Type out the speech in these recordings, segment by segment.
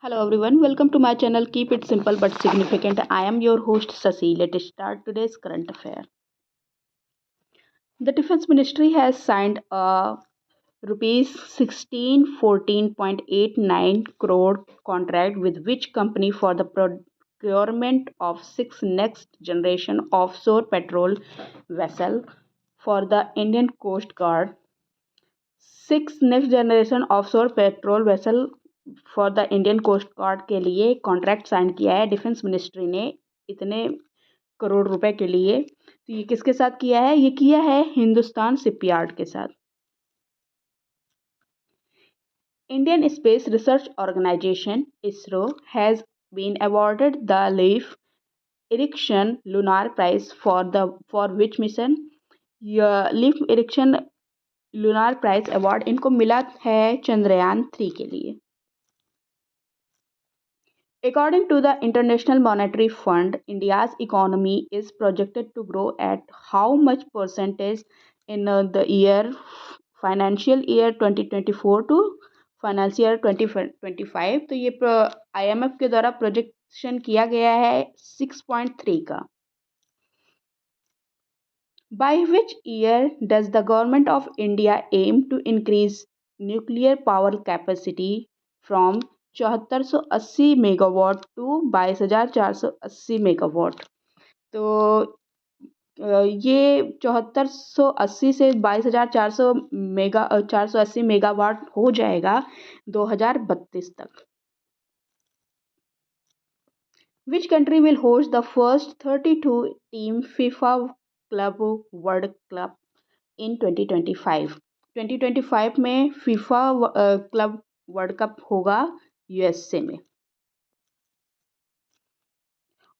Hello everyone, welcome to my channel. Keep it simple but significant. I am your host Sasi. Let's start today's current affair. The Defense Ministry has signed a rupees 1614.89 crore contract with which company for the procurement of six next generation offshore patrol vessel for the Indian Coast Guard. Six next generation offshore patrol vessel for the Indian coast guard के लिए contract sign किया है defence ministry ने इतने करोड़ रुपए के लिए। तो ये किसके साथ किया है? ये किया है हिंदुस्तान शिपयार्ड के साथ। Indian space research organisation ISRO has been awarded the Leif Erikson lunar prize for which mission. Leif Erikson lunar prize award इनको मिला है चंद्रयान 3 के लिए। According to the International Monetary Fund, India's economy is projected to grow at how much percentage in the financial year 2024 to financial year 2025। तो ये IMF के द्वारा projection किया गया है 6.3 का। By which year does the government of India aim to increase nuclear power capacity from 7480 megawatt to 22,480 megawatt? तो ये 7480 से 22,400 480 मेगावाट हो जाएगा 2032 तक। Which country will host the first 32 team FIFA Club World Cup in 2025? 2025 में FIFA club world cup होगा USA में।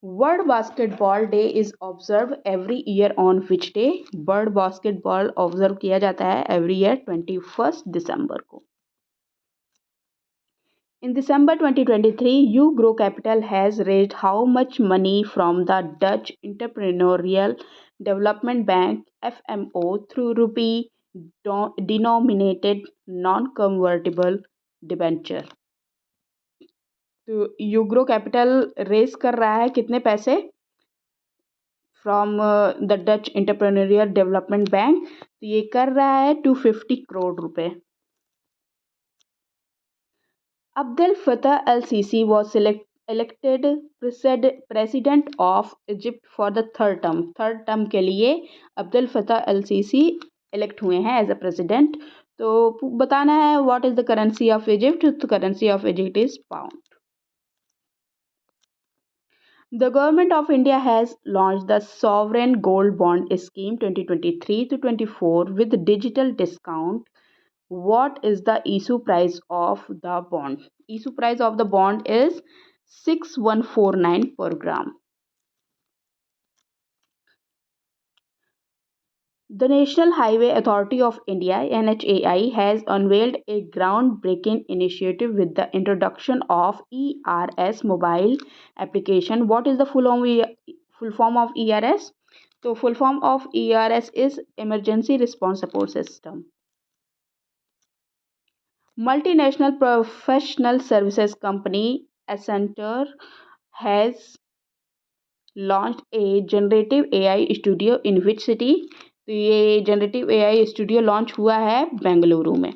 World basketball day is observe every year on which day? World basketball observe किया जाता है every year 21 दिसंबर को। In December 2023, Grow Capital has raised how much money from the Dutch Entrepreneurial Development Bank (FMO) through rupee denominated non-convertible debenture? तो Ugro capital raise कर रहा है कितने पैसे from the Dutch entrepreneurial development bank? तो ये कर रहा है 250 करोड़ रुपए। Abdel Fattah el-Sisi was elected president of Egypt for the third term। Third term के लिए अब्दुल फतह अल सीसी इलेक्ट हुए हैं एज अ प्रेसिडेंट। तो बताना है what is the currency of Egypt? तो currency of Egypt is pound. The government of India has launched the Sovereign Gold Bond Scheme 2023 to 24 with digital discount. What is the issue price of the bond? Issue price of the bond is 6149 per gram. The National Highway Authority of India (NHAI) has unveiled a groundbreaking initiative with the introduction of ERS mobile application. What is the full form of ERS? So full form of ERS is Emergency Response Support System. Multinational professional services company Accenture has launched a generative AI studio in which city? तो ये generative AI studio launch हुआ है बेंगलुरु में।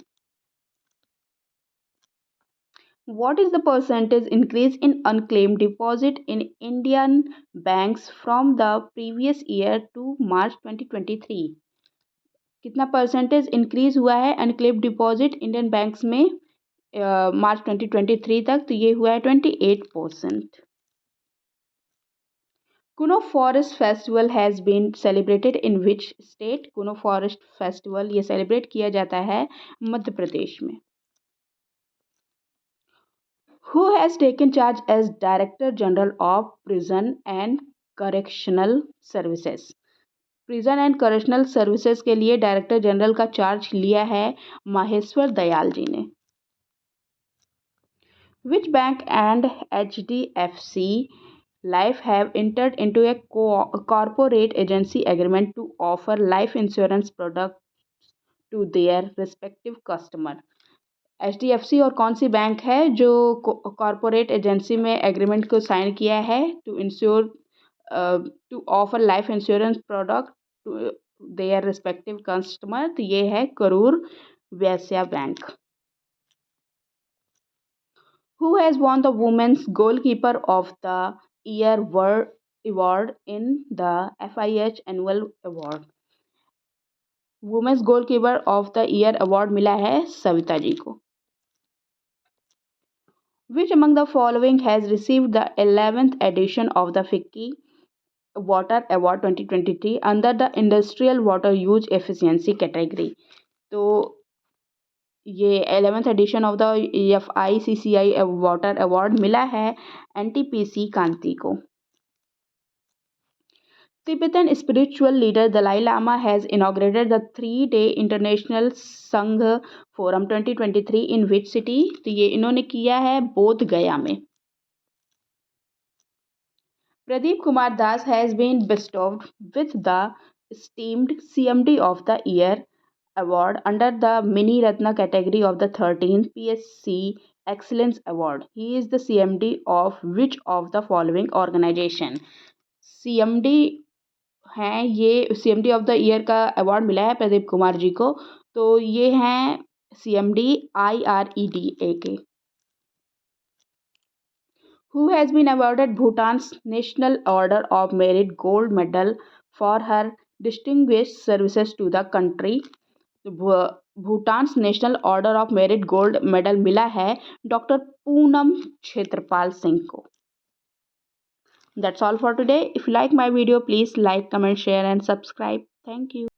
What is the percentage increase in unclaimed deposit in Indian banks from the previous year to March 2023? कितना percentage increase हुआ है unclaimed deposit Indian banks में मार्च 2023 तक? तो ये हुआ है 28%। Kuno forest festival has been celebrated in which state? Kuno forest festival ये सेलिब्रेट किया जाता है मध्य प्रदेश में। Who has taken charge as Director General of Prison and Correctional Services? Prison and correctional services के लिए डायरेक्टर जनरल का चार्ज लिया है माहेश्वर दयाल जी ने। Which bank and HDFC Life have entered into a corporate agency agreement to offer life insurance products to their respective customer? HDFC और कौन सी bank है जो कॉरपोरेट एजेंसी में एग्रीमेंट को साइन किया है to insure to offer life insurance product to their respective customer? तो ये है Karur Vysya bank. Who has won the Women's Goalkeeper of the Year award in the FIH Annual Award? Women's goalkeeper of the year award मिला है सविता जी को। Which among the following has received the 11th edition of the FICCI Water Award 2023 under the Industrial Water Use Efficiency category? तो ये 11th edition of the FICCI water award मिला है NTPC कांति को। Tibetan spiritual leader Dalai Lama has inaugurated the 3-day International Sangha Forum 2023 in which city? तो ये इन्होंने किया है बोध गया में। Pradeep Kumar Das has been bestowed with the esteemed CMD of the Year award under the Mini Ratna category of the 13th PSC Excellence Award. He is the CMD of which of the following organization? CMD हैं, ये CMD of the year का award मिला है प्रदीप कुमार जी को। तो ये हैं CMD IREDA के। Who has been awarded Bhutan's National Order of Merit Gold Medal for her distinguished services to the country? Bhutan's national order of merit gold medal मिला है डॉक्टर पूनम क्षेत्रपाल सिंह को। That's all for today. If you like my video, please like, comment, share and subscribe. Thank you.